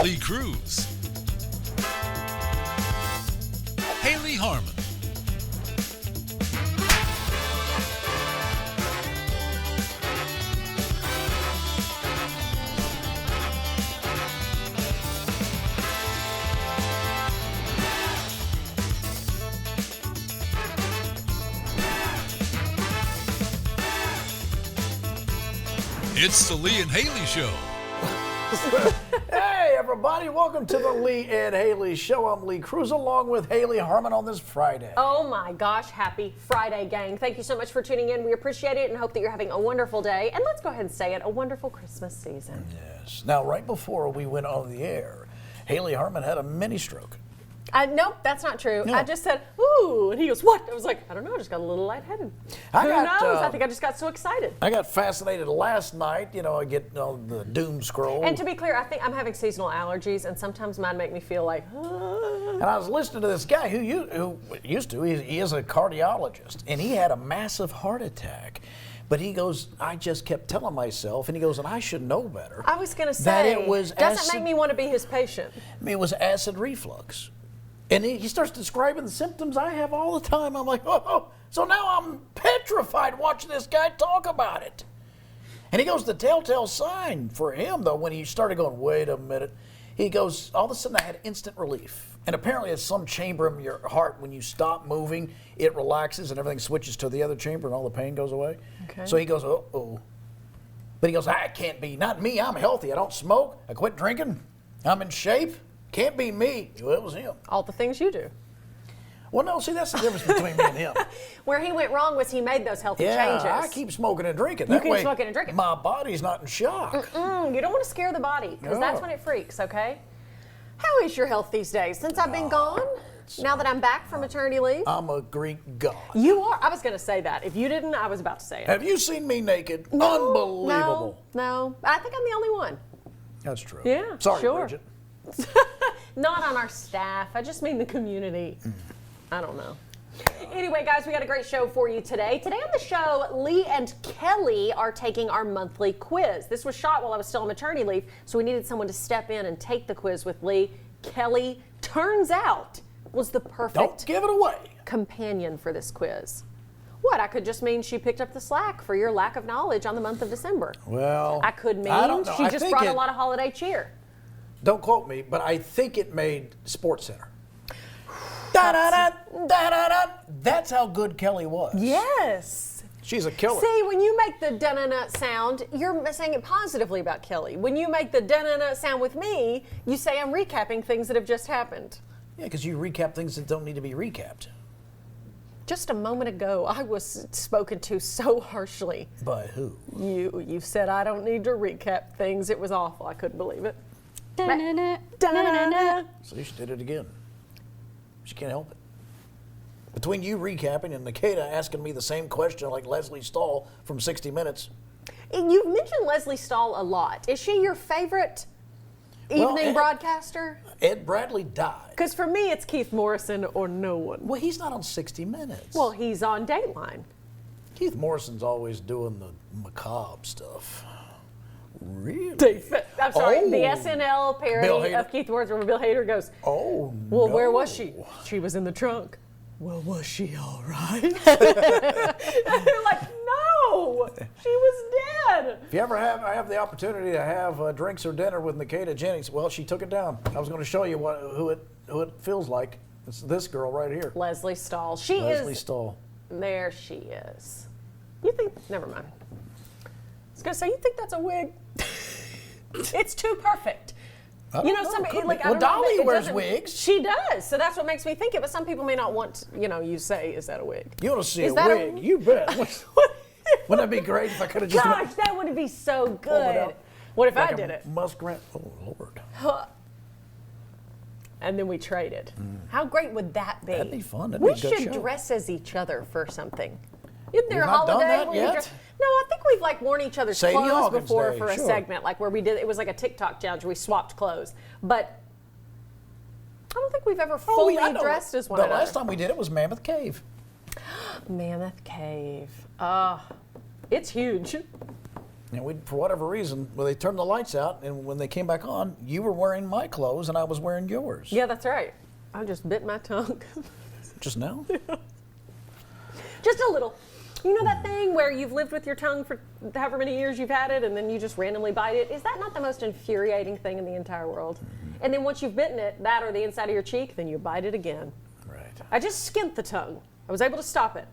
Lee Cruz, Hayley Harmon, it's the Lee and Hayley Show. Hey, everybody, welcome to the Lee and Hayley Show. I'm Lee Cruz along with Hayley Harmon on this Friday. Oh my gosh, happy Friday, gang. Thank you so much for tuning in. We appreciate it and hope that you're having a wonderful day. And let's go ahead and say it, a wonderful Christmas season. Yes. Now, right before we went on the air, Hayley Harmon had a mini stroke. Nope, that's not true. No. I just said, ooh, and he goes, what? I was like, I don't know, I just got a little lightheaded. Who knows? I think I just got so excited. I got fascinated last night. You know, I get the doom scroll. And to be clear, I think I'm having seasonal allergies, and sometimes mine make me feel like, And I was listening to this guy he is a cardiologist, and he had a massive heart attack. But he goes, I just kept telling myself, and he goes, and I should know better. I was going to say, that it was doesn't make me want to be his patient. I mean, it was acid reflux. And he starts describing the symptoms I have all the time. I'm like, oh, so now I'm petrified watching this guy talk about it. And he goes, the telltale sign for him, though, when he started going, wait a minute, he goes, all of a sudden I had instant relief. And apparently it's some chamber in your heart, when you stop moving, it relaxes and everything switches to the other chamber and all the pain goes away. Okay. So he goes, uh-oh. But he goes, I can't be, not me, I'm healthy. I don't smoke, I quit drinking, I'm in shape. Can't be me. Well, it was him. All the things you do. Well, no, see, that's the difference between me and him. Where he went wrong was he made those healthy changes. Yeah, I keep smoking and drinking. You That keep way, smoking and drinking. my body's not in shock. You don't want to scare the body, because that's when it freaks, okay? How is your health these days? Since I've been gone, now that I'm back from maternity leave? I'm a Greek god. You are? I was going to say that. If you didn't, I was about to say it. Have you seen me naked? No, Unbelievable. No. I think I'm the only one. That's true. Yeah, Sorry, sure. Bridget. Not on our staff. I just mean the community. I don't know. Anyway, guys, we got a great show for you today. Today on the show, Lee and Kelly are taking our monthly quiz. This was shot while I was still on maternity leave, so we needed someone to step in and take the quiz with Lee. Kelly, turns out, was the perfect Don't give it away. companion for this quiz. What? I could just mean she picked up the slack for your lack of knowledge on the month of December. Well, I could mean I don't know. she I just think brought a lot of holiday cheer. Don't quote me, but I think it made Sports Center. Da-da-da, da-da-da. That's how good Kelly was. Yes. She's a killer. See, when you make the da-na-na sound, you're saying it positively about Kelly. When you make the da-na-na sound with me, you say I'm recapping things that have just happened. Yeah, because you recap things that don't need to be recapped. Just a moment ago, I was spoken to so harshly. By who? You said I don't need to recap things. It was awful. I couldn't believe it. Da-na-na, Da-na-na. So she did it again. She can't help it. Between you recapping and Nikita asking me the same question like Leslie Stahl from 60 Minutes. You've mentioned Leslie Stahl a lot. Is she your favorite evening broadcaster? Ed Bradley died. Because for me, it's Keith Morrison or no one. Well, he's not on 60 Minutes. Well, he's on Dateline. Keith Morrison's always doing the macabre stuff. Really? I'm sorry, Oh. the SNL Bill parody Hader. of Keith Morrison where Bill Hader goes, Oh, well, no. where was she? She was in the trunk. Well, was she all right? And they're like, no, she was dead. If you ever have the opportunity to have drinks or dinner with Nikita Jennings, well, she took it down. I was going to show you who it feels like. It's this girl right here. Leslie Stahl. Leslie Stahl. There she is. You think, never mind. I was going to say, you think that's a wig? It's too perfect. You know, somebody like, I well, don't know, Dolly it wears doesn't- wigs. She does, so that's what makes me think it. But some people may not want, you say, is that a wig? You want to see Is a that a- wig? You bet. Wouldn't that be great if I could have just Gosh, that would be so pulled it good. out What if like I a did it? Muskrat. Oh, Lord. And then we traded. How great would that be? That'd be fun. That'd we be a good should show. dress as each other for something. Isn't there We've a not done holiday that where you yet? dress? No, I think we've worn each other's Sadie clothes Hawkins before Day, for a sure. segment, like where we did. It was like a TikTok challenge. We swapped clothes, but I don't think we've ever fully I know. dressed as one The another. last time we did it was Mammoth Cave. Mammoth Cave. It's huge. And for whatever reason, when they turned the lights out and when they came back on, you were wearing my clothes and I was wearing yours. Yeah, that's right. I just bit my tongue. Just now? Just a little. You know that thing where you've lived with your tongue for however many years you've had it and then you just randomly bite it? Is that not the most infuriating thing in the entire world? And then once you've bitten it, that or the inside of your cheek, then you bite it again. Right. I just skinned the tongue. I was able to stop it.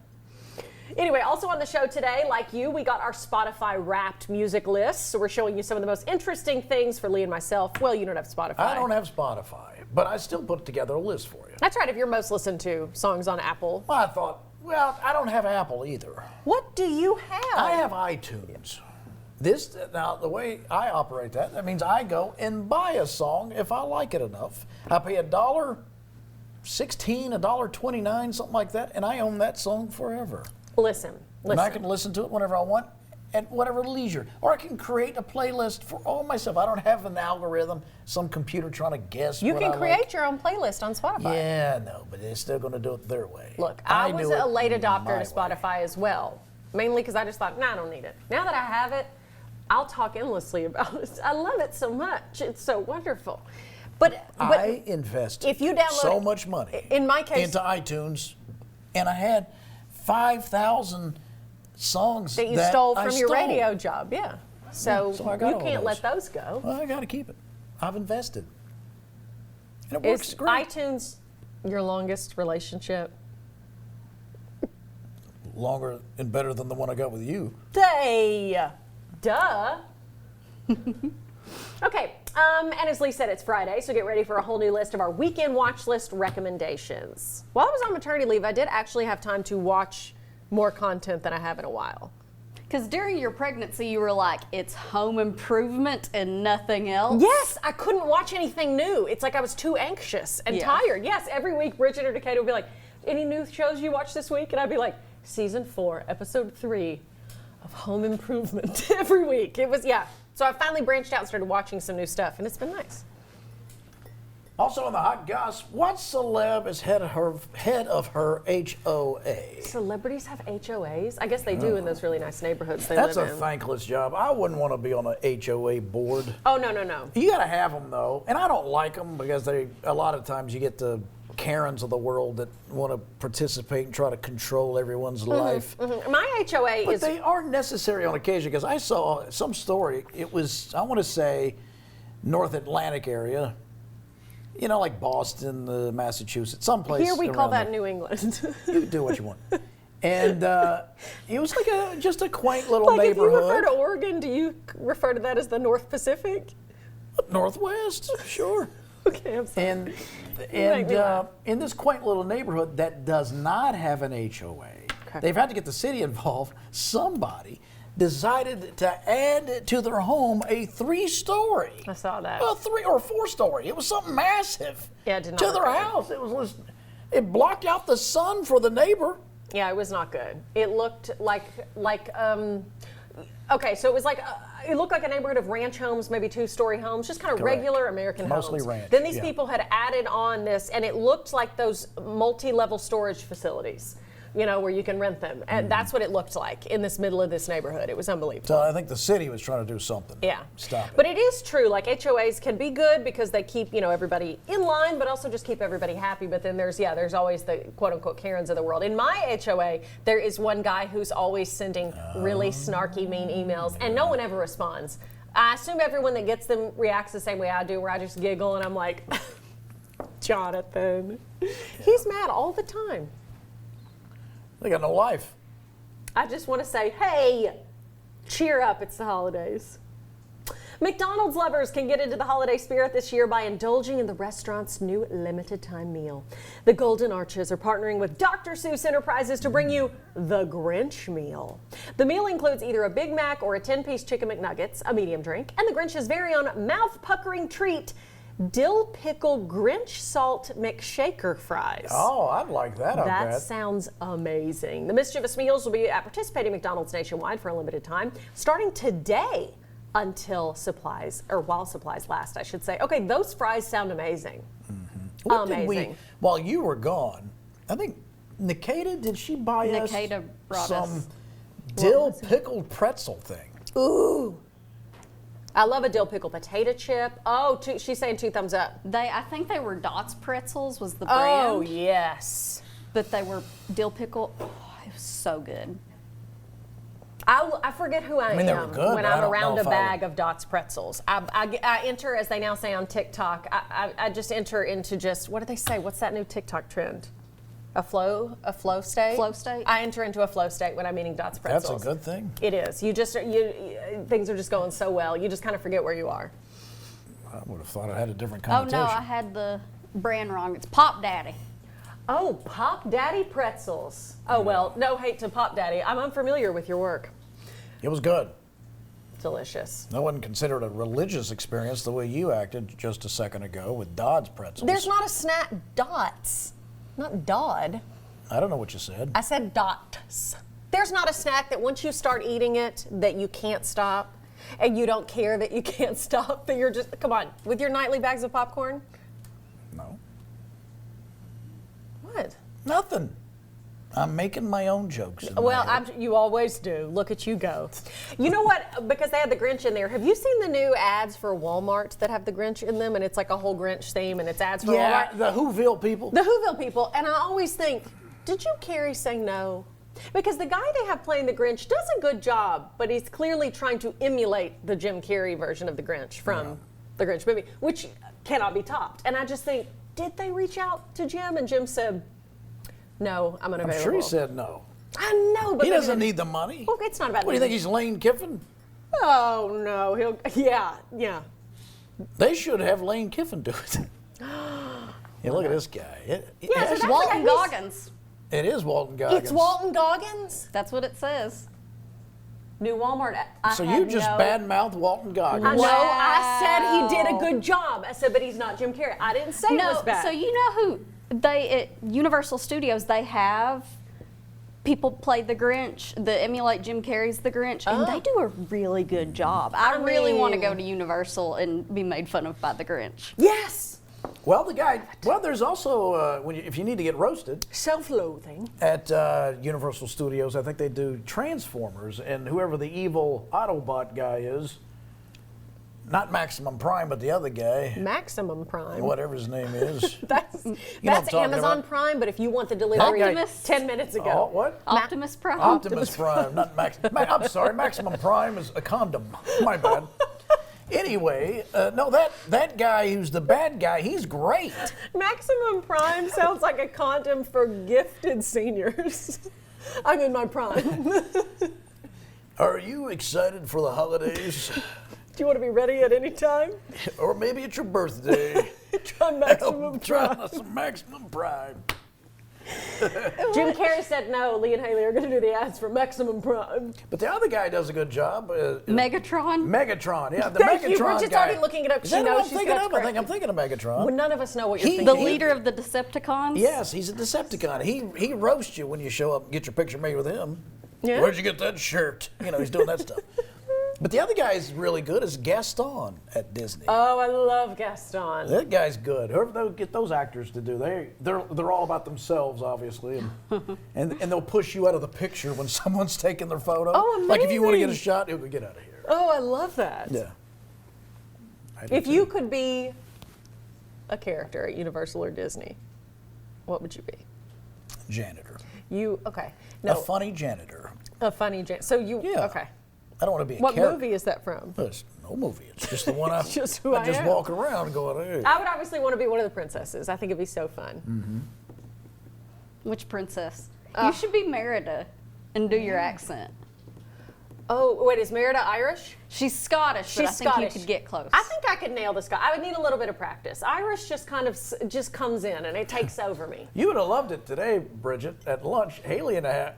Anyway, also on the show today, like you, we got our Spotify Wrapped music list. So we're showing you some of the most interesting things for Lee and myself. Well, you don't have Spotify. I don't have Spotify, but I still put together a list for you. That's right, if your most listened to songs on Apple. Well, I thought, I don't have Apple either. What do you have? I have iTunes. Now, the way I operate that means I go and buy a song if I like it enough. I pay $1.16, $1.29, something like that, and I own that song forever. Listen. And I can listen to it whenever I want at whatever leisure. Or I can create a playlist for all myself. I don't have an algorithm, some computer trying to guess You what can I create like. your own playlist on Spotify. Yeah, no, but they're still going to do it their way. Look, I was do a it late adopter my to Spotify as well. Mainly because I just thought, I don't need it. Now that I have it, I'll talk endlessly about it. I love it so much. It's so wonderful. But I invested if you download so much money in my case, into iTunes, and I had 5,000 songs that you stole from your radio job. Yeah. So, so I got you all can't those. let those go. Well, I got to keep it. I've invested. And it works Is great. iTunes your longest relationship? Longer and better than the one I got with you. Hey, duh. Okay, and as Lee said, it's Friday, so get ready for a whole new list of our weekend watch list recommendations. While I was on maternity leave, I did actually have time to watch more content than I have in a while. Because during your pregnancy, you were like, it's home improvement and nothing else. Yes, I couldn't watch anything new. It's like I was too anxious and tired. Yes, every week Bridget or Decatur would be like, any new shows you watched this week? And I'd be like, Season 4, Episode 3 of Home Improvement every week. It was, So I finally branched out and started watching some new stuff, and it's been nice. Also in the hot goss, what celeb is head of her HOA? Celebrities have HOAs? I guess they do in those really nice neighborhoods they That's live a in. thankless job. I wouldn't want to be on a HOA board. Oh, no. You got to have them though, and I don't like them because a lot of times you get the Karens of the world that want to participate and try to control everyone's life. My HOA But is... they are necessary on occasion because I saw some story. It was, I want to say, North Atlantic area. You know, like Boston, Massachusetts, someplace. Here we call around that there. New England. You do what you want. And it was like just a quaint little Like if neighborhood. you refer to Oregon, do you refer to that as the North Pacific? Northwest, sure. Okay, I'm sorry. And make me laugh. in this quaint little neighborhood that does not have an HOA, they've had to get the city involved. Somebody decided to add to their home a 3-story. I saw that. A 3 or 4-story. It was something massive. Yeah, it did not to look their good. house. It blocked out the sun for the neighbor. Yeah, it was not good. It looked okay, so it was like, it looked like a neighborhood of ranch homes, maybe 2-story homes, just kind of Correct. regular American Mostly homes. ranch, Then these yeah. people had added on this, and it looked like those multi-level storage facilities, you know, where you can rent them. And that's what it looked like in this middle of this neighborhood. It was unbelievable. So I think the city was trying to do something. Yeah. Stop it. But it is true, like HOAs can be good because they keep, everybody in line, but also just keep everybody happy. But then there's always the quote unquote Karens of the world. In my HOA, there is one guy who's always sending really snarky, mean emails, and no one ever responds. I assume everyone that gets them reacts the same way I do, where I just giggle and I'm like, Jonathan. He's mad all the time. They got no life. I just want to say, hey, cheer up, it's the holidays. McDonald's lovers can get into the holiday spirit this year by indulging in the restaurant's new limited time meal. The Golden Arches are partnering with Dr. Seuss Enterprises to bring you the Grinch meal. The meal includes either a Big Mac or a 10-piece Chicken McNuggets, a medium drink, and the Grinch's very own mouth-puckering treat, dill pickle Grinch salt McShaker fries. Oh, I'd like that, I That bet. sounds amazing. The mischievous meals will be at participating McDonald's nationwide for a limited time, starting today until while supplies last, I should say. Okay, those fries sound amazing. What did Amazing. while you were gone, I think Nikita, did she buy Nikita us brought some us- dill pickled pretzel thing? Ooh. I love a dill pickle potato chip. Oh, she's saying 2 thumbs up. I think they were Dots Pretzels was the brand. Oh, yes. But they were dill pickle. Oh, it was so good. I forget who I mean, they were am good, when but I I'm don't around know a if I bag would- of Dots pretzels. I enter, as they now say on TikTok, I just enter into just, what do they say? What's that new TikTok trend? A flow state? Flow state? I enter into a flow state when I'm eating Dots That's pretzels. a good thing. It is. Things are just going so well. You just kind of forget where you are. I would have thought it had a different Oh connotation. no, I had the brand wrong. It's Pop Daddy. Oh, Pop Daddy pretzels. Oh, well, no hate to Pop Daddy. I'm unfamiliar with your work. It was good. Delicious. I wouldn't consider it a religious experience the way you acted just a second ago with Dodd's pretzels. There's not a snack. Dots. Not Dodd. I don't know what you said. I said dots. There's not a snack that once you start eating it that you can't stop, and you don't care that you can't stop, that you're just, come on, with your nightly bags of popcorn? No. What? Nothing. I'm making my own jokes. in Well, my head. you always do. Look at you go. You know what? Because they had the Grinch in there. Have you seen the new ads for Walmart that have the Grinch in them, and it's like a whole Grinch theme, and it's ads for Yeah, Walmart? the Whoville people. The Whoville people, and I always think, did you Carrie say no? Because the guy they have playing the Grinch does a good job, but he's clearly trying to emulate the Jim Carrey version of the Grinch from the Grinch movie, which cannot be topped. And I just think, did they reach out to Jim? And Jim said, no, I'm unavailable. I'm sure he said no. I know, but He maybe doesn't need the money. Well, it's not about What do you think? money. He's Lane Kiffin? Oh no, yeah. They should have Lane Kiffin do it. Yeah, look at this guy. Yeah, so that's Walton okay. Goggins. It is Walton Goggins. It's Walton Goggins. That's what it says. New Walmart. So you just badmouth Walton Goggins. I know. I said he did a good job. I said, but he's not Jim Carrey. I didn't say it was No, bad. so you know who at Universal Studios they have people play the Grinch, emulate Jim Carrey's The Grinch, and they do a really good job. I really want to mean- go to Universal and be made fun of by the Grinch. Yes. Well, there's also, if you need to get roasted, Self-loathing. at Universal Studios, I think they do Transformers, and whoever the evil Autobot guy is, not Maximum Prime, but the other guy, Maximum Prime. whatever his name is. That's what I'm talking Amazon about? Prime, but if you want the delivery Optimus? 10 minutes ago. Oh, what? Optimus Prime. Optimus Prime, not Max. I'm sorry, Maximum Prime is a condom. My bad. Anyway, no, that guy who's the bad guy, he's great. Maximum Prime sounds like a condom for gifted seniors. I'm in my prime. Are you excited for the holidays? Do you want to be ready at any time? Or maybe it's your birthday? Try Maximum Try Prime. some Maximum Prime. Jim Carrey said no. Lee and Hayley are going to do the ads for Maximum Prime. But the other guy does a good job. Megatron. Megatron, yeah, the Thank Megatron you. Bridget's guy. already looking it up. Is She that knows what I'm she's thinking got of? to I think I'm thinking of Megatron. Well, none of us know what He- you're The thinking. leader of the Decepticons. Yes, he's a Decepticon. He roasts you when you show up and get your picture made with him. Yeah. Where'd you get that shirt? You know, he's doing that stuff. But the other guy is really good is Gaston at Disney. Oh, I love Gaston. That guy's good. Whoever they get those actors to do, they're all about themselves, obviously, and they'll push you out of the picture when someone's taking their photo. Oh, Like if you want to get a amazing. shot, you'll get out of here. Oh, I love that. Yeah. I do If too. you could be a character at Universal or Disney, what would you be? Janitor, Okay. a No, funny janitor. a funny So you, Yeah. okay. I don't want to be a What character. movie is that from? It's no movie. It's just the one I just who I just am. walk around going, hey. I would obviously want to be one of the princesses. I think it'd be so fun. Which princess? You should be Merida and do your accent. Oh, wait, is Merida Irish? She's Scottish, but I She's think Scottish. you could get close. I think I could nail this guy. I would need a little bit of practice. Irish just kind of just comes in and it takes over me. You would have loved it today, Bridget, at lunch. Haley and I,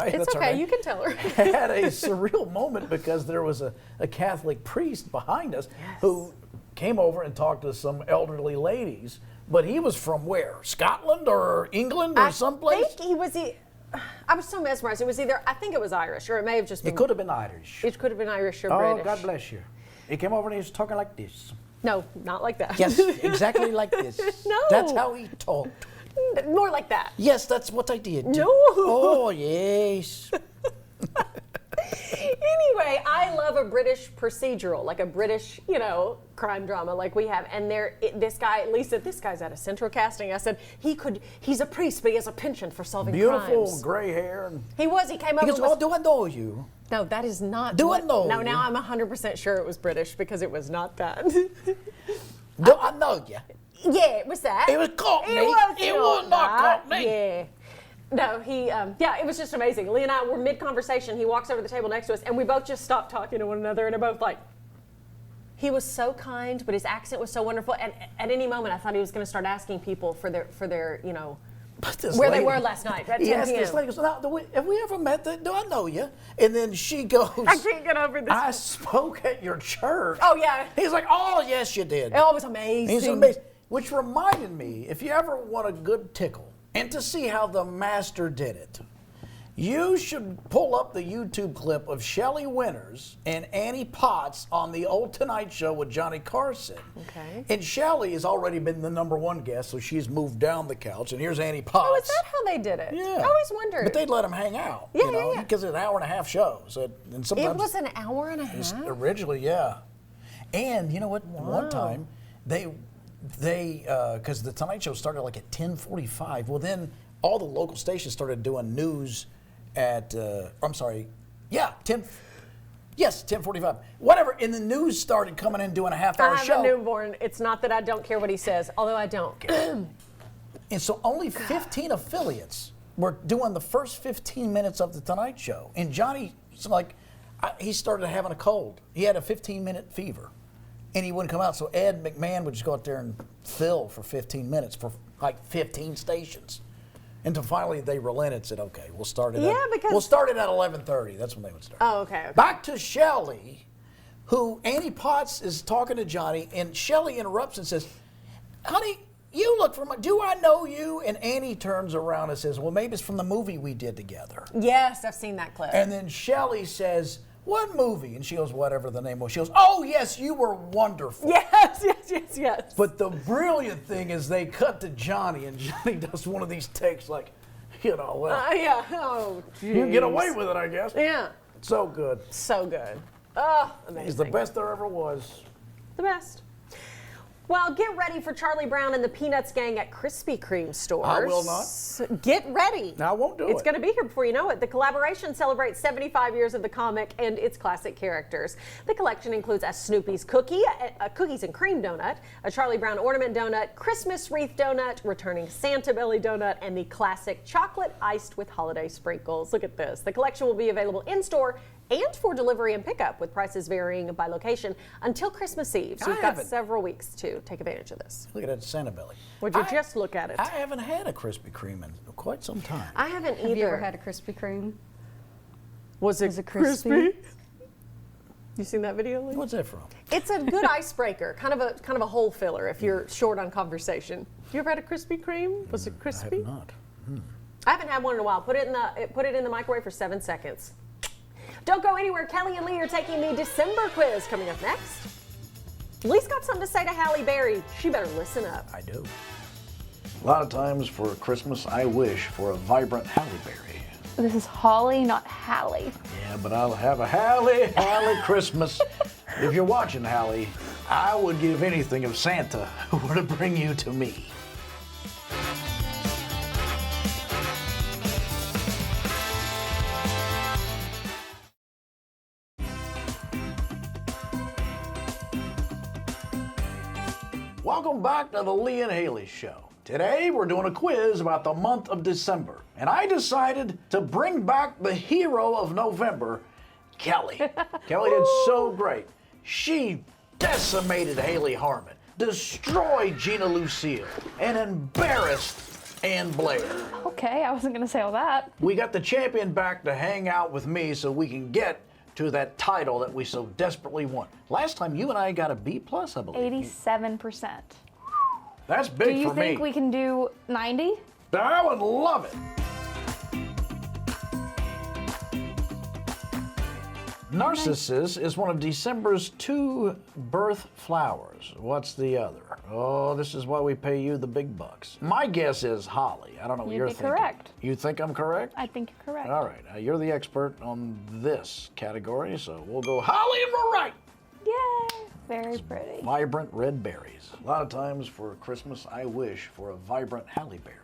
It's that's her okay, name, you can tell her. had a surreal moment because there was a Catholic priest behind us who came over and talked to some elderly ladies. But he was from where? Scotland or England or someplace? I think I was so mesmerized. It was I think it was Irish, or it may have just been. It could have been Irish. It could have been Irish or Oh, British. God bless you. He came over and he was talking like this. No, not like that. Yes, exactly like this. No. That's how he talked. More like that. Yes, that's what I did. No. Oh, yes. Anyway, I love a British procedural, like a British, crime drama like we have. And this guy, Lisa, this guy's at a central casting. I said, he's a priest, but he has a penchant for solving Beautiful crimes. gray hair. And He came over. he goes, oh, do I know you? No, that is not. Do I know No, you? now I'm 100% sure it was British because it was not that. Do I know you? Yeah, it was that. It was Cockney. It was not Cockney. Yeah. No, it was just amazing. Lee and I were mid-conversation. He walks over to the table next to us, and we both just stopped talking to one another, and are both like, he was so kind, but his accent was so wonderful. And at any moment, I thought he was going to start asking people for their where they were last night at 10 Yes, p.m. this lady goes, now, have we ever met? Do I know you? And then she goes, I can't get over this. I spoke at your church. Oh, yeah. He's like, oh, yes, you did. Oh, it was amazing. He's amazing. Which reminded me, if you ever want a good tickle and to see how the master did it, you should pull up the YouTube clip of Shelley Winters and Annie Potts on the old Tonight Show with Johnny Carson. Okay. And Shelley has already been the #1 guest, so she's moved down the couch. And here's Annie Potts. Oh, is that how they did it? Yeah. I always wondered. But they'd let them hang out. Yeah, you know, yeah. because it's an hour and a half show. So, and sometimes It was an hour and a half? originally, yeah. And you know what? One time, they because the Tonight Show started like at 10:45. Well, then all the local stations started doing news at 10:45. Whatever. And the news started coming in doing a half-hour I have show. a newborn. It's not that I don't care what he says, although I don't. And so only 15 affiliates were doing the first 15 minutes of the Tonight Show. And Johnny, he started having a cold. He had a 15-minute fever. And he wouldn't come out. So Ed McMahon would just go out there and fill for 15 minutes for like 15 stations. Until finally they relented and said, okay, we'll start it we'll start it at 11:30. That's when they would start. Oh, okay. Back to Shelley, who Annie Potts is talking to Johnny, and Shelley interrupts and says, honey, you look from, do I know you? And Annie turns around and says, well, maybe it's from the movie we did together. Yes, I've seen that clip. And then Shelley says, what movie? And she goes, whatever the name was. She goes, oh, yes, you were wonderful. Yes. But the brilliant thing is they cut to Johnny, and Johnny does one of these takes like, Yeah. Oh, geez. you get away with it, I guess. Yeah. So good. So good. Oh, amazing. He's the best there ever was. The best. Well, get ready for Charlie Brown and the Peanuts gang at Krispy Kreme stores. I will not. Get ready. I won't do it. It's going to be here before you know it. The collaboration celebrates 75 years of the comic and its classic characters. The collection includes a Snoopy's cookie, a cookies and cream donut, a Charlie Brown ornament donut, Christmas wreath donut, returning Santa belly donut, and the classic chocolate iced with holiday sprinkles. Look at this. The collection will be available in store and for delivery and pickup, with prices varying by location until Christmas Eve. So you've got several weeks to take advantage of this. Look at that Santa belly. Would you just look at it? I haven't had a Krispy Kreme in quite some time. I haven't either. Have you ever had a Krispy Kreme? Was it crispy? You seen that video, Lee? What's that from? It's a good icebreaker, kind of a hole filler if you're short on conversation. You ever had a Krispy Kreme? Was it crispy? I have not. I haven't had one in a while. Put it in the microwave for 7 seconds. Don't go anywhere. Kelly and Lee are taking the December quiz coming up next. Lee's got something to say to Halle Berry. She better listen up. I do. A lot of times for Christmas, I wish for a vibrant Halle Berry. This is Holly, not Hallie. Yeah, but I'll have a Halle Christmas. If you're watching, Halle, I would give anything if Santa were to bring you to me. Welcome back to the Lee and Hayley Show. Today we're doing a quiz about the month of December, and I decided to bring back the hero of November, Kelly. Kelly did so great. She decimated Haley Harmon, destroyed Gina Lucille, and embarrassed Ann Blair. Okay, I wasn't gonna say all that. We got the champion back to hang out with me so we can get to that title that we so desperately want. Last time you and I got a B+, I believe. 87%. That's big for me. Do you think we can do 90? I would love it. Narcissus is one of December's 2 birth flowers. What's the other? Oh, this is why we pay you the big bucks. My guess is holly. I don't know what You'd you're be thinking. correct. You think I'm correct? I think you're correct. All right, you're the expert on this category, so we'll go holly and we're right. Yay! Very pretty. Vibrant red berries. A lot of times for Christmas, I wish for a vibrant halle berry.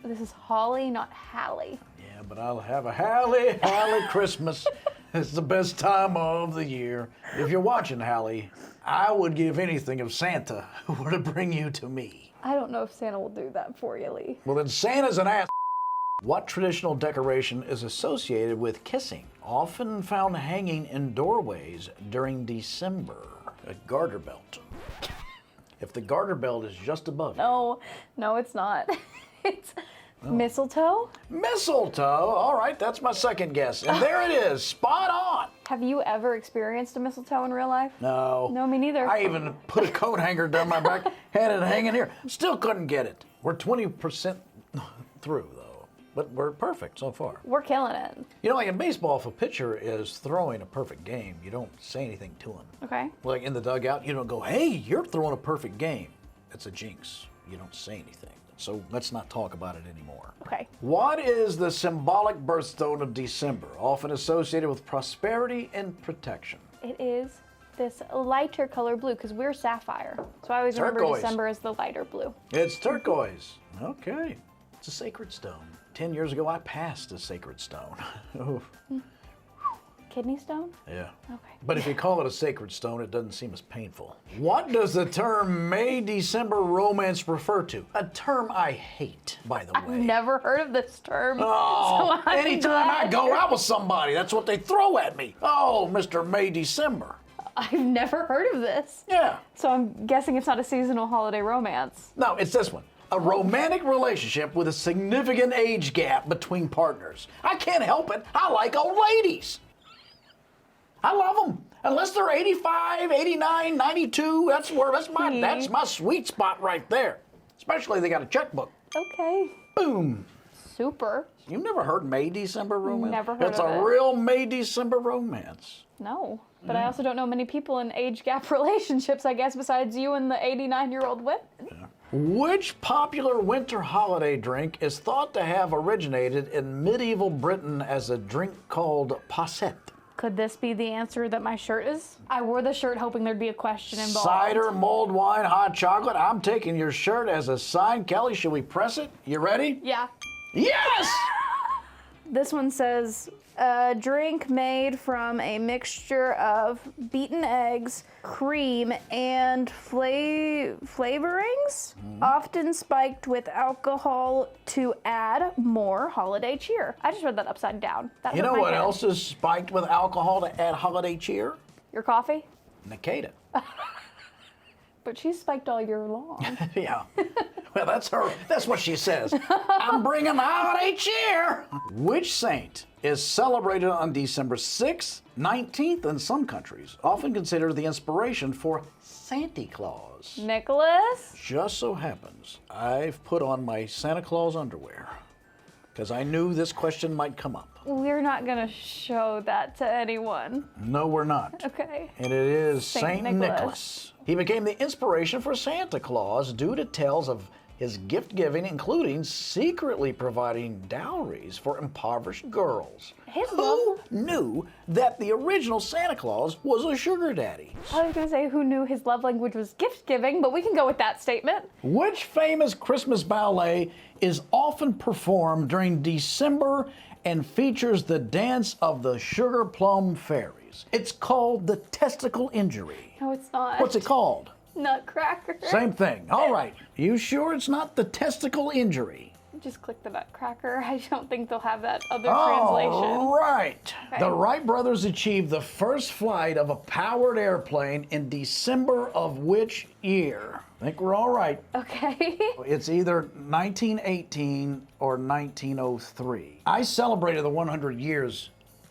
This is Holly, not Hallie. Yeah, but I'll have a halle Christmas. It's the best time of the year. If you're watching, Hallie, I would give anything if Santa were to bring you to me. I don't know if Santa will do that for you, Lee. Well, then Santa's an ass. What traditional decoration is associated with kissing? Often found hanging in doorways during December. A garter belt. If the garter belt is just above you. No, it's not. It's mistletoe. Mistletoe. All right, that's my second guess. And there it is, spot on. Have you ever experienced a mistletoe in real life? No. No, me neither. I even put a coat hanger down my back, had it hanging here. Still couldn't get it. We're 20% through, though. But we're perfect so far. We're killing it. You know, like in baseball, if a pitcher is throwing a perfect game, you don't say anything to him. Okay. Like in the dugout, you don't go, hey, you're throwing a perfect game. It's a jinx. You don't say anything. So let's not talk about it anymore. Okay. What is the symbolic birthstone of December, often associated with prosperity and protection? It is this lighter color blue because we're sapphire. So I always remember Turquoise. December as the lighter blue. It's turquoise. Okay. It's a sacred stone. 10 years ago, I passed a sacred stone. Oof. Kidney stone? Yeah. Okay. But if you call it a sacred stone, it doesn't seem as painful. What does the term May-December romance refer to? A term I hate, by the way. Never heard of this term. Oh, so I'm anytime I glad go you're- out with somebody, that's what they throw at me. Oh, Mr. May-December. I've never heard of this. Yeah. So I'm guessing it's not a seasonal holiday romance. No, it's this one. A romantic relationship with a significant age gap between partners. I can't help it. I like old ladies. I love them. Unless they're 85, 89, 92, that's my sweet spot right there. Especially if they got a checkbook. Okay. Boom. Super. You've never heard May-December romance? Never heard It's of a it. real May-December romance. No. But I also don't know many people in age gap relationships, I guess, besides you and the 89-year-old women. Which popular winter holiday drink is thought to have originated in medieval Britain as a drink called posset? Could this be the answer that my shirt is? I wore the shirt hoping there'd be a question involved. Cider, mulled wine, hot chocolate. I'm taking your shirt as a sign. Kelly, should we press it? You ready? Yeah. Yes! This one says, a drink made from a mixture of beaten eggs, cream, and flavorings, often spiked with alcohol to add more holiday cheer. I just read that upside down. That You hurt know my what head. else is spiked with alcohol to add holiday cheer? Your coffee? Nikita. But she's spiked all year long. Yeah. Well, that's her. That's what she says. I'm bringing holiday cheer. Which saint is celebrated on December 6th, 19th in some countries, often considered the inspiration for Santa Claus? Nicholas? Just so happens I've put on my Santa Claus underwear because I knew this question might come up. We're not gonna show that to anyone. No, we're not. Okay. And it is Saint Saint Nicholas. Nicholas. He became the inspiration for Santa Claus due to tales of his gift giving, including secretly providing dowries for impoverished girls. His Who love- knew that the original Santa Claus was a sugar daddy? I was gonna say who knew his love language was gift giving, but we can go with that statement. Which famous Christmas ballet is often performed during December and features the dance of the Sugar Plum Fairies? It's called the Testicle Injury. No, it's not. What's it called? Nutcracker. Same thing. All right. You sure it's not the Testicle Injury? Just click the Nutcracker. I don't think they'll have that other All translation. right. Okay. The Wright brothers achieved the first flight of a powered airplane in December of which year? I think we're all right. Okay. It's either 1918 or 1903. I celebrated the 100 years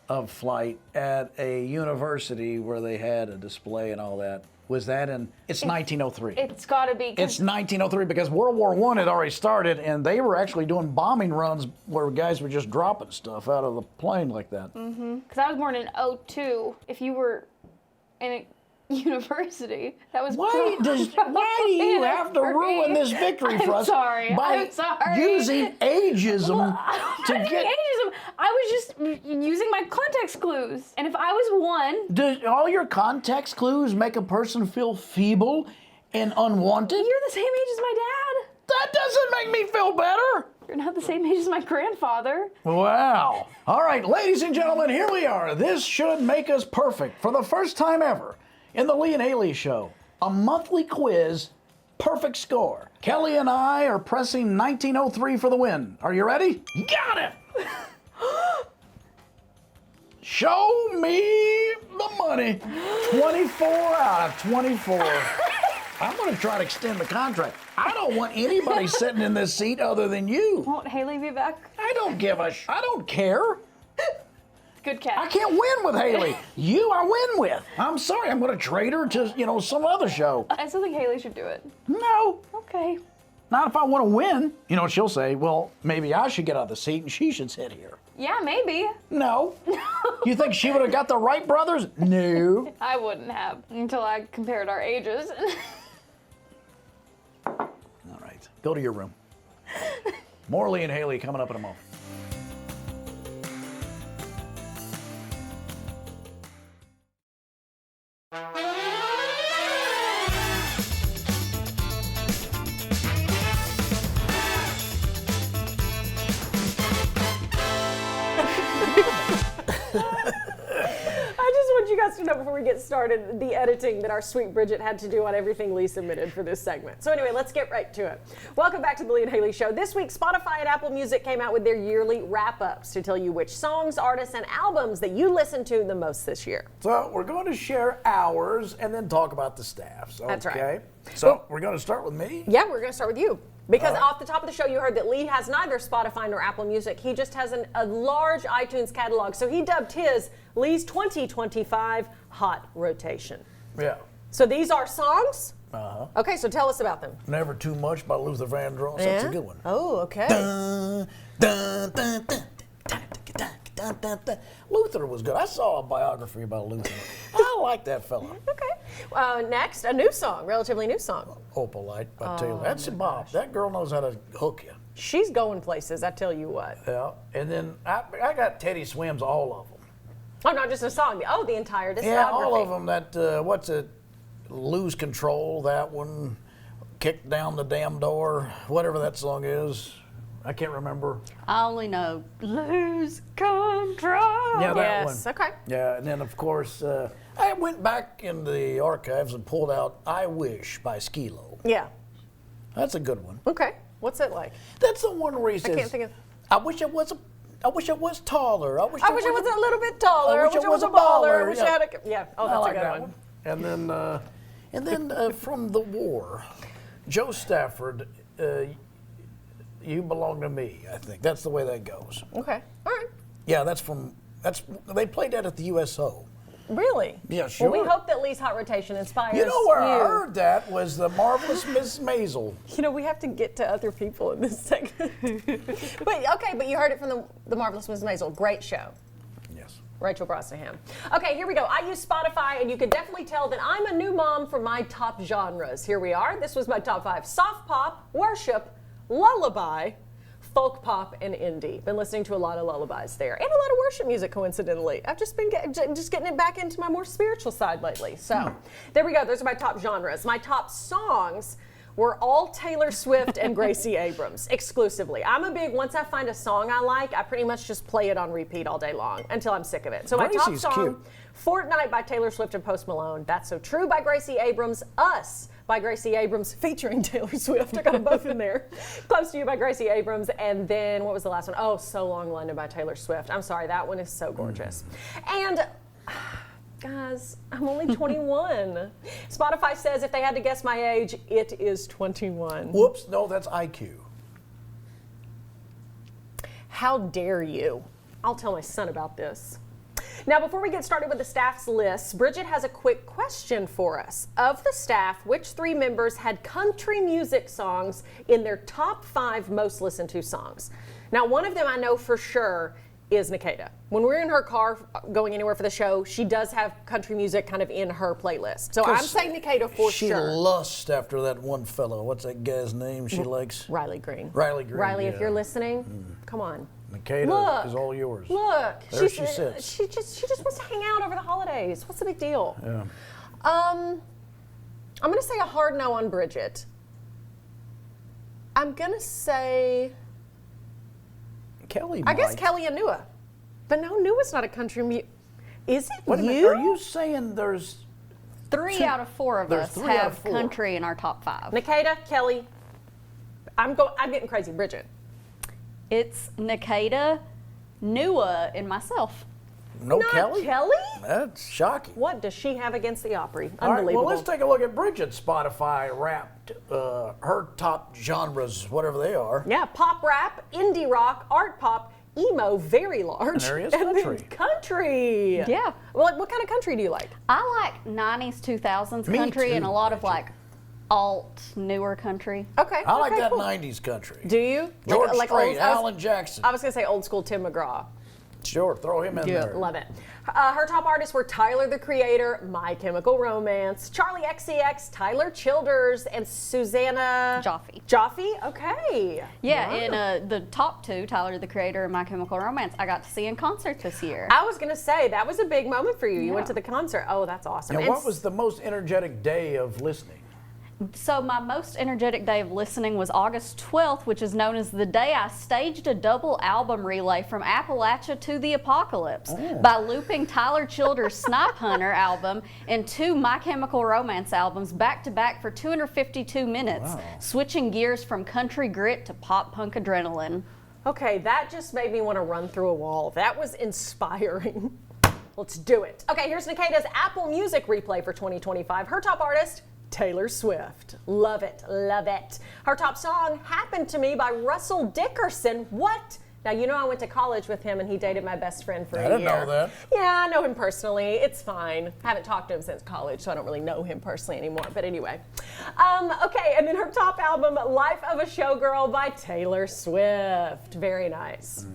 of flight at a university where they had a display and all that. was that in? It's 1903. It's got to be. It's 1903 because World War I had already started, and they were actually doing bombing runs where guys were just dropping stuff out of the plane like that. Because I was born in '02. If you were in a university, that was Why do you have to ruin this victory for us by using ageism to get? Ageism. I was just using my context clues, and if I was one, Do all your context clues make a person feel feeble and unwanted? you're the same age as my dad. That doesn't make me feel better. You're not the same age as my grandfather. Wow. All right, ladies and gentlemen, here we are. This should make us perfect for the first time ever in the Lee and Hayley Show. A monthly quiz, perfect score. Kelly and I are pressing 1903 for the win. Are you ready? Got it! Show me the money. 24 out of 24. I'm going to try to extend the contract. I don't want anybody sitting in this seat other than you. Won't Hayley be back? I don't care. Good catch. I can't win with Hayley. You I win with. I'm sorry, I'm going to trade her to, some other show. I still think Hayley should do it. No, Okay. not if I want to win. You know what she'll say? Well, maybe I should get out of the seat and she should sit here. Yeah, maybe. No. You think she would have got the Wright brothers? No. I wouldn't have until I compared our ages. All right, go to your room. More Lee and Hayley coming up in a moment. I just want you guys to know before we get started the editing that our sweet Bridget had to do on everything Lee submitted for this segment. So anyway, let's get right to it. Welcome back to the Lee and Hayley Show. This week, Spotify and Apple Music came out with their yearly wrap-ups to tell you which songs, artists, and albums that you listened to the most this year. So we're going to share ours and then talk about the staffs. Okay? That's right. So we're going to start with me. Yeah, we're going to start with you. Because off the top of the show, you heard that Lee has neither Spotify nor Apple Music. He just has a large iTunes catalog. So he dubbed his Lee's 2025 Hot Rotation. Yeah. So these are songs? Uh-huh. Okay, so tell us about them. Never Too Much by Luther Vandross. That's a good one. Oh, okay. Dun, dun, dun, dun, dun, dun, dun, dun, dun. Luther was good. I saw a biography about Luther. I like that fella. Okay. Next, a new song, relatively new song. Opalite by Taylor. That's Bob. That girl knows how to hook you. She's going places, I tell you what. Yeah. And then I got Teddy Swims, all of them. Oh, not just a song. Oh, the entire discography. Yeah, all of them. That, what's it? Lose Control, that one. Kick Down the Damn Door, whatever that song is. I can't remember. I only know Lose Control. Yeah, that Yes, one. okay. Yeah, and then of course, I went back in the archives and pulled out I Wish by Skee-Lo. Yeah. That's a good one. Okay. What's it like? That's the one where he says, can't think of- I wish I was taller. I wish I wish I was a little bit taller. I wish I was a baller. I wish I Yeah. had a... Yeah. Oh, I that's like a good that one. And then from the war, Joe Stafford, You Belong to Me, I think. That's the way that goes. Okay. All right. Yeah, they played that at the USO. Really? Yeah, sure. Well, we hope that Lee's Hot Rotation inspires You know where I heard that was the Marvelous Miss Maisel. You know, we have to get to other people in this segment. but you heard it from the Marvelous Miss Maisel. Great show. Yes. Rachel Brosnahan. Okay, here we go. I use Spotify, and you can definitely tell that I'm a new mom for my top genres. Here we are. This was my top 5. Soft pop, worship, lullaby, folk pop, and indie. Been listening to a lot of lullabies there. And a lot of worship music, coincidentally. I've just been getting it back into my more spiritual side lately. So there we go. Those are my top genres. My top songs were all Taylor Swift and Gracie Abrams, exclusively. I'm a big, once I find a song I like, I pretty much just play it on repeat all day long until I'm sick of it. So my top Gracie's song, cute. Fortnight by Taylor Swift and Post Malone, That's So True by Gracie Abrams, Us by Gracie Abrams featuring Taylor Swift. I got them both in there. Close to You by Gracie Abrams, and then what was the last one? Oh, So Long London by Taylor Swift. I'm sorry, that one is so gorgeous. And guys, I'm only 21. Spotify says if they had to guess my age, it is 21. Whoops, no, that's IQ. How dare you? I'll tell my son about this. Now, before we get started with the staff's list, Bridget has a quick question for us. Of the staff, which 3 members had country music songs in their top 5 most listened to songs? Now, one of them I know for sure is Nikita. When we're in her car going anywhere for the show, she does have country music kind of in her playlist. So I'm saying Nikita for she sure. She lusts after that one fellow. What's that guy's name she likes? Riley Green. Riley Green. Riley, yeah. if you're listening, come on. Nikita is all yours. Look, there she sits. She just wants to hang out over the holidays. What's the big deal? Yeah. I'm gonna say a hard no on Bridget. I'm gonna say Kelly. I guess Kelly and Nua. But no, Nua's not a country music. Is it Wait a you? minute, are you saying there's 3 out of 4 of There's us 3 out of have 4. country in our top 5. Nikita, Kelly. I'm getting crazy. Bridget. It's Nikita, Nua, and myself. no Not Kelly? Kelly? That's shocking. What does she have against the Opry? All right, Unbelievable. well, let's take a look at Bridget's Spotify Wrapped. Her top genres, whatever they are. Yeah, pop rap, indie rock, art pop, emo, very large. And there is and then country. Country. Yeah. Well, what kind of country do you like? I like 90s, 2000s Me country and too, a lot of Bridget. like alt, newer country. Okay. I like okay, that cool. 90s country. Do you? George old, Strait, Alan Jackson. I was going to say old school Tim McGraw. Sure, throw him in there. Love it. Her top artists were Tyler, the Creator, My Chemical Romance, Charlie XCX, Tyler Childers, and Susanna Jaffe. Jaffe? Okay. Yeah, Wow. and the top 2, Tyler the Creator and My Chemical Romance, I got to see in concert this year. I was going to say, that was a big moment for you. You went Yeah. to the concert. Oh, that's awesome. Now, And what was the most energetic day of listening? So my most energetic day of listening was August 12th, which is known as the day I staged a double album relay from Appalachia to the Apocalypse by looping Tyler Childers' Snipe Hunter album and 2 My Chemical Romance albums back to back for 252 minutes, switching gears from country grit to pop punk adrenaline. Okay, that just made me want to run through a wall. That was inspiring. Let's do it. Okay, here's Nikita's Apple Music replay for 2025. Her top artist, Taylor Swift. Love it, love it. Her top song, Happened to Me by Russell Dickerson. What? Now, you know I went to college with him and he dated my best friend for a year. I didn't know that. Yeah, I know him personally. It's fine. I haven't talked to him since college, so I don't really know him personally anymore. But anyway. Okay, and then her top album, Life of a Showgirl by Taylor Swift. Very nice.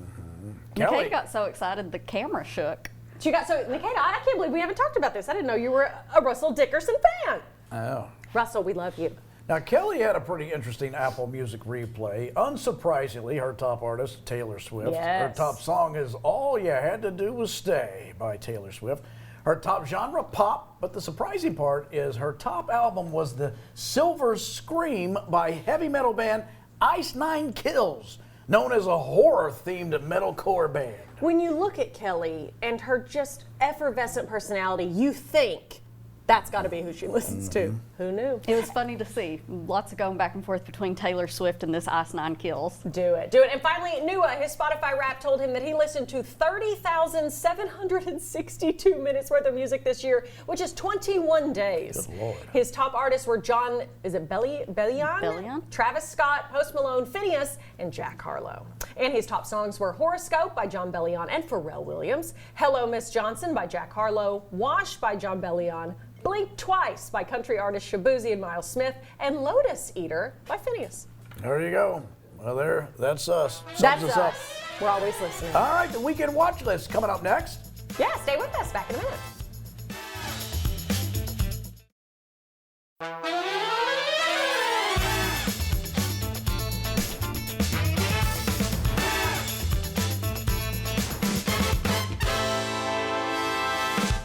Kelly. Nikita got so excited the camera shook. Nikita, I can't believe we haven't talked about this. I didn't know you were a Russell Dickerson fan. Oh. Russell, we love you. Now, Kelly had a pretty interesting Apple Music replay. Unsurprisingly, her top artist, Taylor Swift. Yes. Her top song is All You Had to Do Was Stay by Taylor Swift. Her top genre, pop, but the surprising part is her top album was the Silver Scream by heavy metal band Ice Nine Kills, known as a horror-themed metalcore band. When you look at Kelly and her just effervescent personality, you think that's got to be who she listens to. Who knew? It was funny to see. Lots of going back and forth between Taylor Swift and this Ice Nine Kills. Do it, do it. And finally, Nua, his Spotify Wrapped told him that he listened to 30,762 minutes worth of music this year, which is 21 days. Good Lord. His top artists were John, is it Bellion? Bellion. Travis Scott, Post Malone, Phineas, and Jack Harlow. And his top songs were Horoscope by John Bellion and Pharrell Williams, Hello Miss Johnson by Jack Harlow, Wash by John Bellion, Blink Twice by country artist Shabuzi and Miles Smith, and Lotus Eater by Phineas. There you go. Well, that's us. That's Sums us. up. We're always listening. All right, the weekend watch list coming up next. Yeah, stay with us. Back in a minute.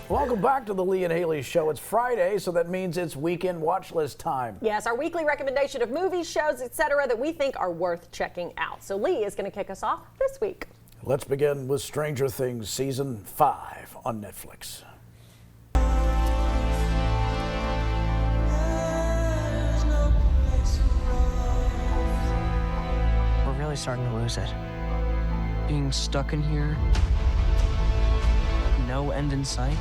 Welcome back to the Lee and Hayley Show. It's Friday, so that means it's weekend watch list time. Yes, our weekly recommendation of movies, shows, etc. that we think are worth checking out. So Lee is going to kick us off this week. Let's begin with Stranger Things Season 5 on Netflix. We're really starting to lose it. Being stuck in here, no end in sight.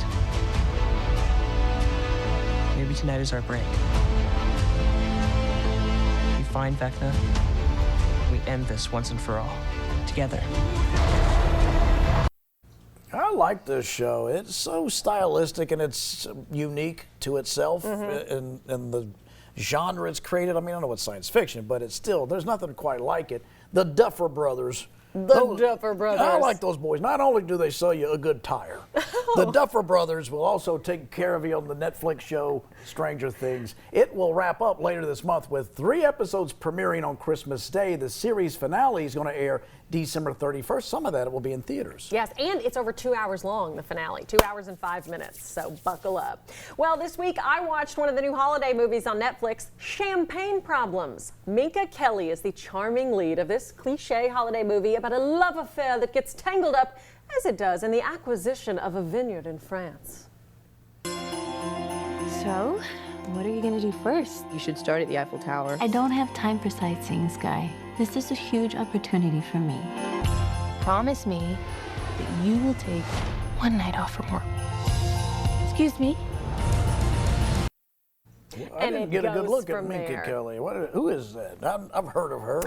Maybe tonight is our break. We find Vecna. We end this once and for all. Together. I like this show. It's so stylistic and it's unique to itself and the genre it's created. I mean, I know it's science fiction, but it's still, there's nothing quite like it. The Duffer Brothers. Duffer Brothers. I like those boys. Not only do they sell you a good tire, the Duffer Brothers will also take care of you on the Netflix show Stranger Things. It will wrap up later this month with 3 episodes premiering on Christmas Day. The series finale is going to air December 31st. Some of that will be in theaters. Yes, and it's over 2 hours long, the finale, 2 hours and 5 minutes, so buckle up. Well, this week I watched one of the new holiday movies on Netflix, Champagne Problems. Minka Kelly is the charming lead of this cliche holiday movie about a love affair that gets tangled up, as it does, in the acquisition of a vineyard in France. So, what are you gonna do first? You should start at the Eiffel Tower. I don't have time for sightseeing, Sky. This is a huge opportunity for me. Promise me that you will take one night off from work. Excuse me? I didn't get a good look at from Minka there. Kelly. Who is that? I've heard of her.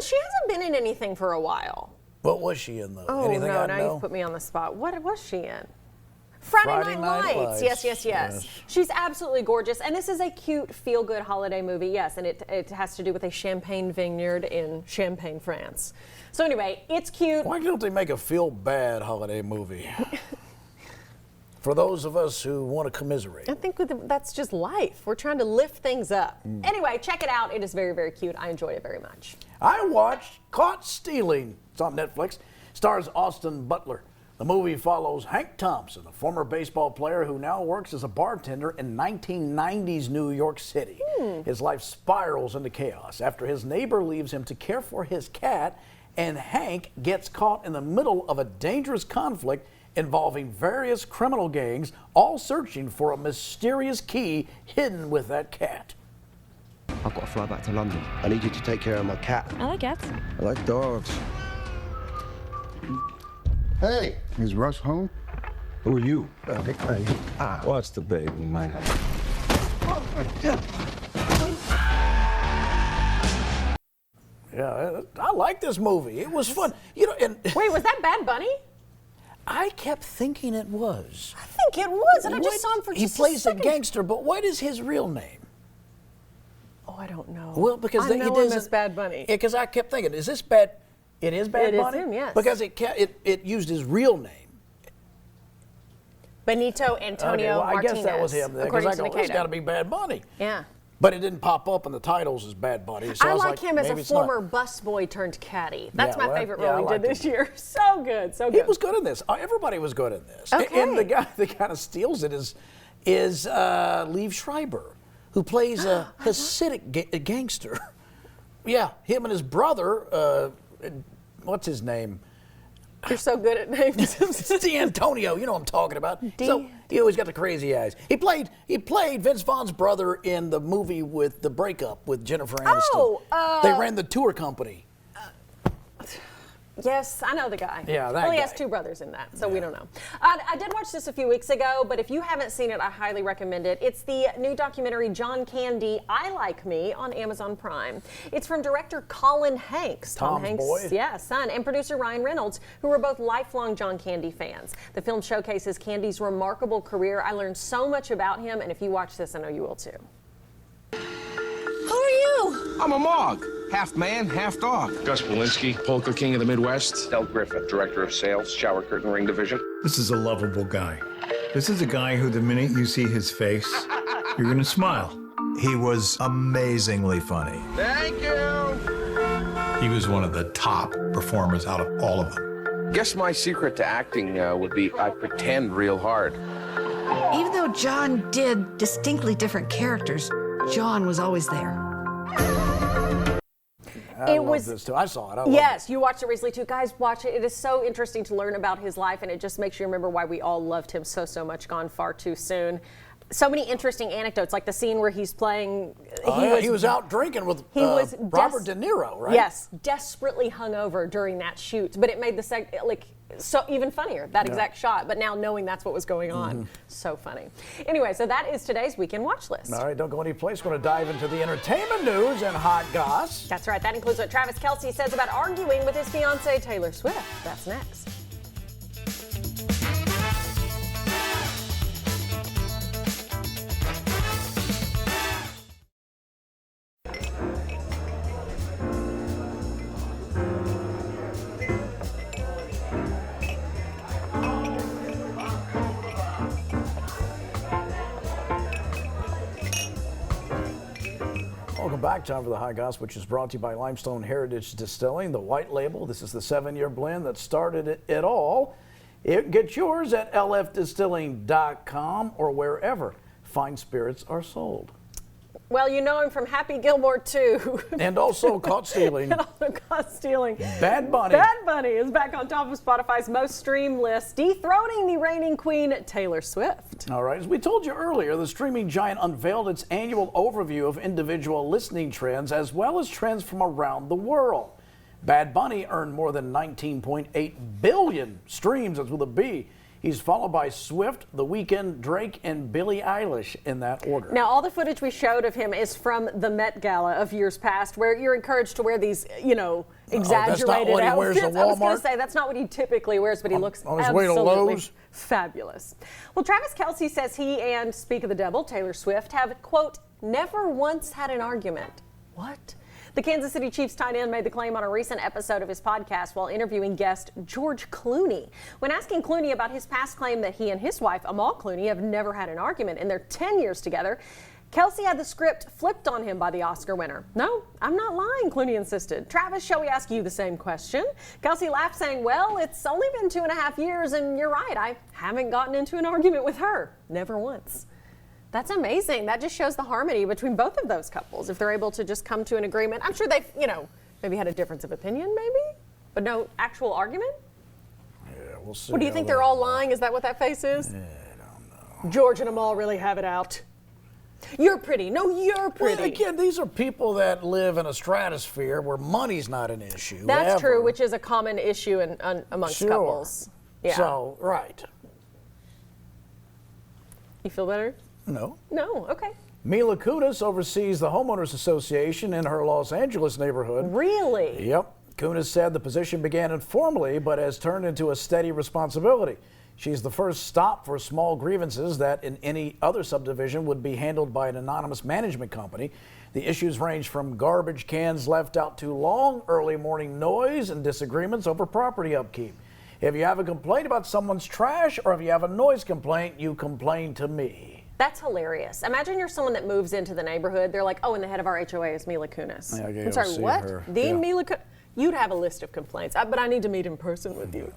She hasn't been in anything for a while. What was she in, though? Oh, Anything no, I now know? you've put me on the spot. What was she in? Friday Night Lights. Yes. She's absolutely gorgeous. And this is a cute, feel-good holiday movie, yes. And it has to do with a champagne vineyard in Champagne, France. So anyway, it's cute. Why don't they make a feel-bad holiday movie? For those of us who want to commiserate. I think that's just life. We're trying to lift things up. Anyway, check it out. It is very, very cute. I enjoyed it very much. I watched Caught Stealing. It's on Netflix. Stars Austin Butler. The movie follows Hank Thompson, a former baseball player who now works as a bartender in 1990s New York City. His life spirals into chaos after his neighbor leaves him to care for his cat, and Hank gets caught in the middle of a dangerous conflict involving various criminal gangs, all searching for a mysterious key hidden with that cat. I've got to fly back to London. I need you to take care of my cat. I like cats. I like dogs. Hey, is Russ home? Who are you? What's the baby, man? Yeah, I like this movie. It was fun. You know, and Wait, was that Bad Bunny? I kept thinking it was. I think it was, and I just saw him for He just plays a a second. gangster, but what is his real name? Oh, I don't know. Well, because I know him as Bad Bunny. Yeah, because I kept thinking, is this Bad? It is Bad It is Bunny. him, yes. Because it used his real name. Benito Antonio well, I Martinez. guess that was him. Because According I to go, it's Nikita. got to be Bad Bunny. Yeah. But it didn't pop up in the titles as Bad Bunny. So I was like him as maybe a it's not. former busboy turned caddy. That's Yeah, my well, favorite yeah, I role he did liked this him. year. So good, so He good. was good in this. Everybody was good in this. Okay. And the guy that kind of steals it is Liev Schreiber, who plays a Hasidic gangster. Yeah, him and his brother. What's his name? You're so good at names. D'Antonio, you know what I'm talking about. So he always got the crazy eyes. He played Vince Vaughn's brother in the movie with the breakup with Jennifer Aniston. They ran the tour company. Yes, I know the guy. Yeah, that Well, he has guy. 2 brothers in that, so we don't know. I did watch this a few weeks ago, but if you haven't seen it, I highly recommend it. It's the new documentary John Candy, I Like Me, on Amazon Prime. It's from director Colin Hanks. Tom's boy? Yeah, son, and producer Ryan Reynolds, who were both lifelong John Candy fans. The film showcases Candy's remarkable career. I learned so much about him, and if you watch this, I know you will too. Who are you? I'm a Mog. Half man, half dog. Gus Polinski, Polka King of the Midwest. Del Griffith, Director of Sales, Shower Curtain Ring Division. This is a lovable guy. This is a guy who, the minute you see his face, you're gonna smile. He was amazingly funny. Thank you. He was one of the top performers out of all of them. Guess my secret to acting would be I pretend real hard. Even though John did distinctly different characters, John was always there. I love this too. I saw it. I loved Yes, you watched it recently too. Guys, watch it. It is so interesting to learn about his life, and it just makes you remember why we all loved him so much, gone far too soon. So many interesting anecdotes, like the scene where he's playing. He was out drinking with Robert De Niro, right? Yes, desperately hungover during that shoot, but it made the so even funnier, that exact shot. But now knowing that's what was going on, so funny. Anyway, so that is today's Weekend Watch List. All right, don't go any place. We're going to dive into the entertainment news and hot goss. That's right. That includes what Travis Kelce says about arguing with his fiancée Taylor Swift. That's next. Welcome back. Time for the High Goss, which is brought to you by Limestone Heritage Distilling, the white label. This is the 7-year blend that started it all. Get yours at lfdistilling.com or wherever fine spirits are sold. Well, you know him from Happy Gilmore 2. And also Caught Stealing. And also Caught Stealing. Bad Bunny. Bad Bunny is back on top of Spotify's most streamed list, dethroning the reigning queen, Taylor Swift. All right, as we told you earlier, the streaming giant unveiled its annual overview of individual listening trends as well as trends from around the world. Bad Bunny earned more than 19.8 billion streams, that's with a B. He's followed by Swift, The Weeknd, Drake, and Billie Eilish in that order. Now, all the footage we showed of him is from the Met Gala of years past, where you're encouraged to wear these, you know, exaggerated that's not what he wears outfits. at I was going Walmart? to say, that's not what he typically wears, but he looks on his way to absolutely Lowe's? fabulous. Well, Travis Kelce says he and, speak of the devil, Taylor Swift, have, quote, never once had an argument. What? The Kansas City Chiefs tight end made the claim on a recent episode of his podcast while interviewing guest George Clooney. When asking Clooney about his past claim that he and his wife, Amal Clooney, have never had an argument in their 10 years together, Kelce had the script flipped on him by the Oscar winner. No, I'm not lying, Clooney insisted. Travis, shall we ask you the same question? Kelce laughed, saying, well, it's only been 2.5 years, and you're right, I haven't gotten into an argument with her. Never once. That's amazing. That just shows the harmony between both of those couples. If they're able to just come to an agreement, I'm sure they've, you know, maybe had a difference of opinion, maybe, but no actual argument. Yeah, we'll see. What do you think? They're all lying? Is that what that face is? I don't know. George and Amal really have it out. You're pretty. No, you're pretty. Well, again, these are people that live in a stratosphere where money's not an issue. That's ever. true, which is a common issue amongst Sure. couples. Yeah. So, right. You feel better? No. No, okay. Mila Kunis oversees the Homeowners Association in her Los Angeles neighborhood. Really? Yep. Kunis said the position began informally but has turned into a steady responsibility. She's the first stop for small grievances that in any other subdivision would be handled by an anonymous management company. The issues range from garbage cans left out too long, early morning noise, and disagreements over property upkeep. If you have a complaint about someone's trash or if you have a noise complaint, you complain to me. That's hilarious. Imagine you're someone that moves into the neighborhood. They're like, oh, and the head of our HOA is Mila Kunis. Yeah, I'm sorry, what? her. The Yeah. Mila Kunis? You'd have a list of complaints, but I need to meet in person with you.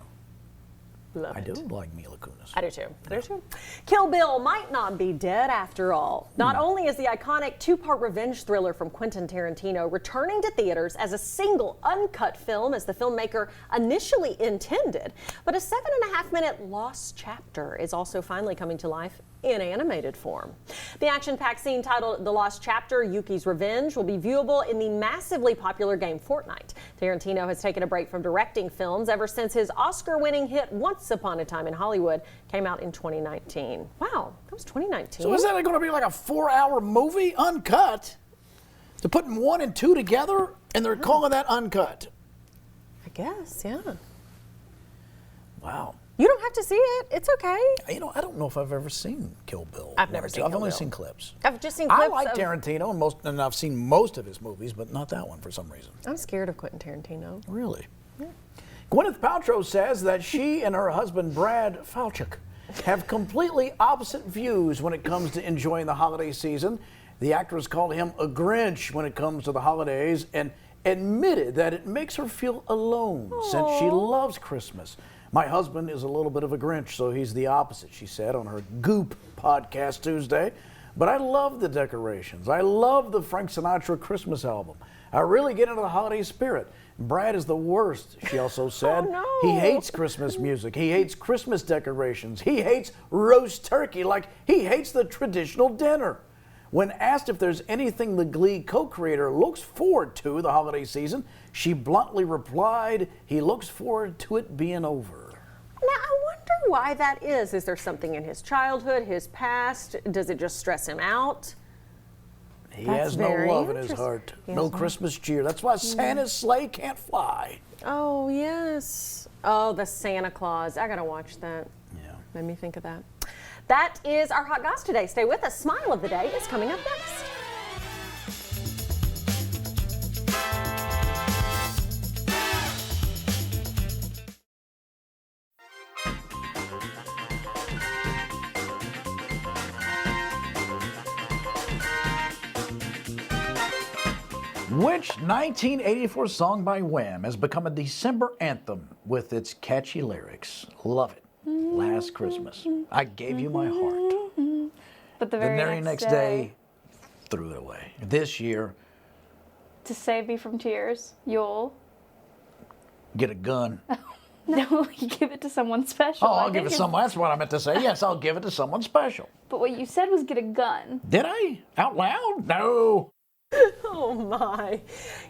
Love I it. do like Mila Kunis. I do too. I do too. Kill Bill might not be dead after all. Not only is the iconic 2-part revenge thriller from Quentin Tarantino returning to theaters as a single uncut film as the filmmaker initially intended, but a 7.5-minute lost chapter is also finally coming to life in animated form. The action-packed scene titled The Lost Chapter, Yuki's Revenge, will be viewable in the massively popular game Fortnite. Tarantino has taken a break from directing films ever since his Oscar-winning hit Once Upon a Time in Hollywood came out in 2019. Wow, that was 2019. So is that going to be like a 4-hour movie, uncut? They're putting 1 and 2 together, and they're calling that uncut. I guess, yeah. Wow. You don't have to see it. It's okay. You know, I don't know if I've ever seen Kill Bill. I've never seen I've Kill only Bill. seen clips. I've just seen clips. I like Tarantino, and I've seen most of his movies, but not that one for some reason. I'm scared of Quentin Tarantino. Really? Yeah. Gwyneth Paltrow says that she and her husband, Brad Falchuk, have completely opposite views when it comes to enjoying the holiday season. The actress called him a Grinch when it comes to the holidays and admitted that it makes her feel alone since she loves Christmas. My husband is a little bit of a Grinch, so he's the opposite, she said on her Goop podcast Tuesday. But I love the decorations. I love the Frank Sinatra Christmas album. I really get into the holiday spirit. Brad is the worst, she also said. Oh, no. He hates Christmas music. He hates Christmas decorations. He hates roast turkey like he hates the traditional dinner. When asked if there's anything the Glee co-creator looks forward to the holiday season, she bluntly replied, he looks forward to it being over. Now, I wonder why that is. Is there something in his childhood, his past? Does it just stress him out? He That's has no very love in his interesting. heart, He no has no- Christmas cheer. That's why Santa's sleigh can't fly. Oh, yes. Oh, the Santa Claus. I got to watch that. Yeah. Made me think of that. That is our Hot Goss today. Stay with us. Smile of the Day is coming up next. Which 1984 song by Wham has become a December anthem with its catchy lyrics? Love it. Last Christmas, I gave you my heart. But the The very, very next day, threw it away. This year, to save me from tears, you'll get a gun. no, you give it to someone special. Oh, I I'll give think it to someone. That's what I meant to say. Yes, I'll give it to someone special. But what you said was get a gun. Did I? Out loud? No. Oh my.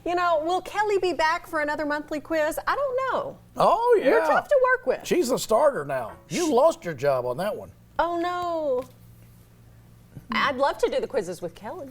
You know, will Kelly be back for another monthly quiz? I don't know. Oh, yeah. You're tough to work with. She's the starter now. You lost your job on that one. Oh no. I'd love to do the quizzes with Kelly.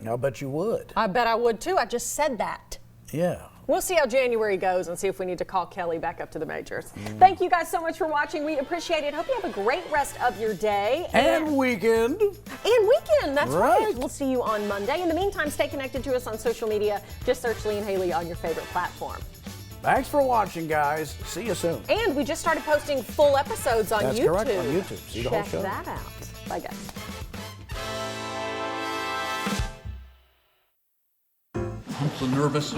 I bet you would. I bet I would too. I just said that. Yeah. We'll see how January goes and see if we need to call Kelly back up to the majors. Thank you guys so much for watching. We appreciate it. Hope you have a great rest of your day. And weekend. And weekend, that's right. Right. We'll see you on Monday. In the meantime, stay connected to us on social media. Just search Lee and Hayley on your favorite platform. Thanks for watching, guys. See you soon. And we just started posting full episodes on That's YouTube. correct, on YouTube. See the whole Check show. that out. Bye, guys. I'm so nervous.